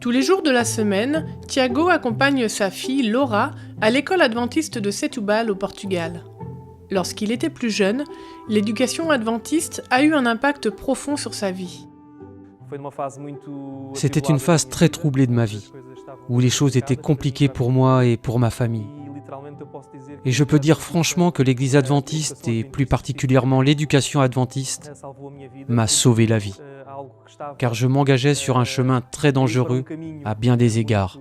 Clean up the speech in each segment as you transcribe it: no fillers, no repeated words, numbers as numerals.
Tous les jours de la semaine, Tiago accompagne sa fille Laura à l'école adventiste de Setúbal au Portugal. Lorsqu'il était plus jeune, l'éducation adventiste a eu un impact profond sur sa vie. C'était une phase très troublée de ma vie, où les choses étaient compliquées pour moi et pour ma famille. Et je peux dire franchement que l'Église adventiste, et plus particulièrement l'éducation adventiste, m'a sauvé la vie, car je m'engageais sur un chemin très dangereux à bien des égards.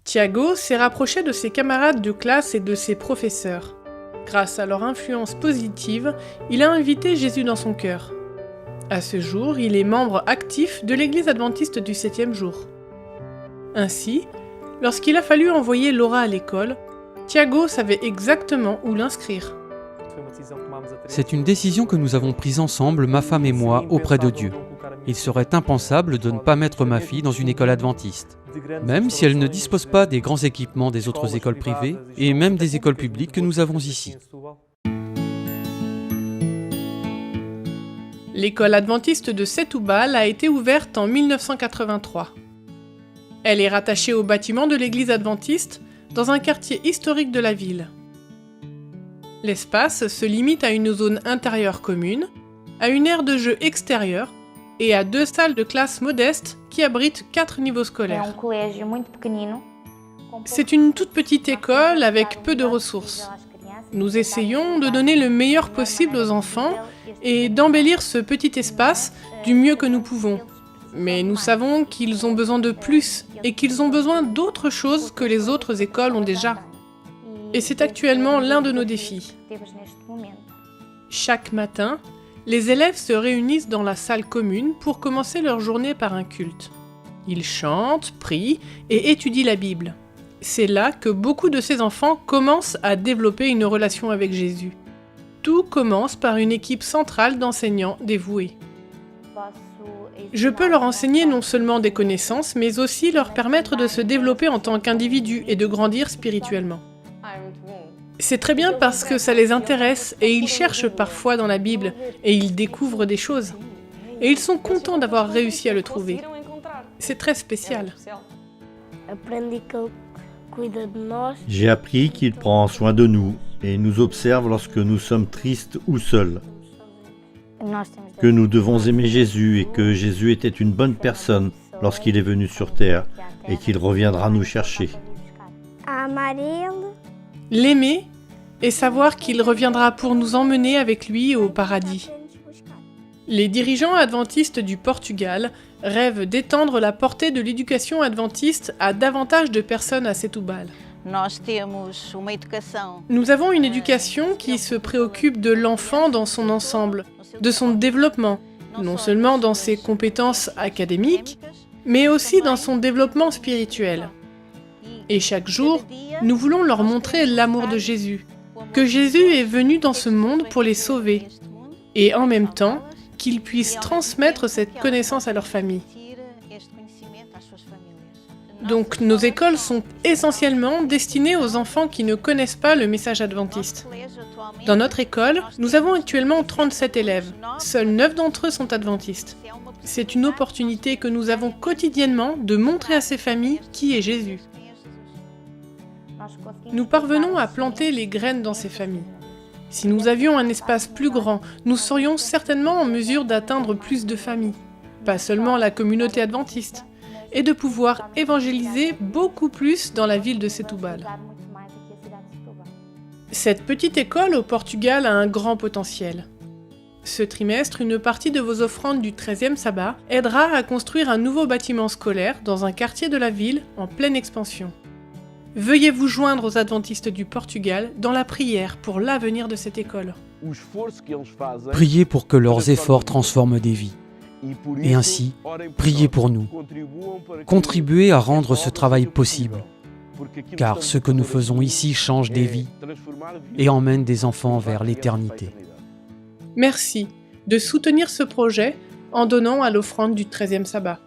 Tiago s'est rapproché de ses camarades de classe et de ses professeurs. Grâce à leur influence positive, il a invité Jésus dans son cœur. À ce jour, il est membre actif de l'Église adventiste du 7e jour. Ainsi, lorsqu'il a fallu envoyer Laura à l'école, Tiago savait exactement où l'inscrire. C'est une décision que nous avons prise ensemble, ma femme et moi, auprès de Dieu. Il serait impensable de ne pas mettre ma fille dans une école adventiste, même si elle ne dispose pas des grands équipements des autres écoles privées et même des écoles publiques que nous avons ici. L'école adventiste de Setúbal a été ouverte en 1983. Elle est rattachée au bâtiment de l'église adventiste dans un quartier historique de la ville. L'espace se limite à une zone intérieure commune, à une aire de jeu extérieure et à 2 salles de classe modestes qui abritent 4 niveaux scolaires. C'est une toute petite école avec peu de ressources. Nous essayons de donner le meilleur possible aux enfants et d'embellir ce petit espace du mieux que nous pouvons. Mais nous savons qu'ils ont besoin de plus et qu'ils ont besoin d'autres choses que les autres écoles ont déjà. Et c'est actuellement l'un de nos défis. Chaque matin, les élèves se réunissent dans la salle commune pour commencer leur journée par un culte. Ils chantent, prient et étudient la Bible. C'est là que beaucoup de ces enfants commencent à développer une relation avec Jésus. Tout commence par une équipe centrale d'enseignants dévoués. Je peux leur enseigner non seulement des connaissances, mais aussi leur permettre de se développer en tant qu'individus et de grandir spirituellement. C'est très bien parce que ça les intéresse et ils cherchent parfois dans la Bible et ils découvrent des choses. Et ils sont contents d'avoir réussi à le trouver. C'est très spécial. J'ai appris qu'il prend soin de nous et nous observe lorsque nous sommes tristes ou seuls. Que nous devons aimer Jésus et que Jésus était une bonne personne lorsqu'il est venu sur terre et qu'il reviendra nous chercher. L'aimer et savoir qu'il reviendra pour nous emmener avec lui au paradis. Les dirigeants adventistes du Portugal rêvent d'étendre la portée de l'éducation adventiste à davantage de personnes à Setúbal. Nous avons une éducation qui se préoccupe de l'enfant dans son ensemble, de son développement, non seulement dans ses compétences académiques, mais aussi dans son développement spirituel. Et chaque jour, nous voulons leur montrer l'amour de Jésus, que Jésus est venu dans ce monde pour les sauver, et en même temps, qu'ils puissent transmettre cette connaissance à leur famille. Donc nos écoles sont essentiellement destinées aux enfants qui ne connaissent pas le message adventiste. Dans notre école, nous avons actuellement 37 élèves. Seuls 9 d'entre eux sont adventistes. C'est une opportunité que nous avons quotidiennement de montrer à ces familles qui est Jésus. Nous parvenons à planter les graines dans ces familles. Si nous avions un espace plus grand, nous serions certainement en mesure d'atteindre plus de familles, pas seulement la communauté adventiste, et de pouvoir évangéliser beaucoup plus dans la ville de Setúbal. Cette petite école au Portugal a un grand potentiel. Ce trimestre, une partie de vos offrandes du 13e sabbat aidera à construire un nouveau bâtiment scolaire dans un quartier de la ville en pleine expansion. Veuillez vous joindre aux adventistes du Portugal dans la prière pour l'avenir de cette école. Priez pour que leurs efforts transforment des vies. Et ainsi, priez pour nous. Contribuez à rendre ce travail possible, car ce que nous faisons ici change des vies et emmène des enfants vers l'éternité. Merci de soutenir ce projet en donnant à l'offrande du 13e sabbat.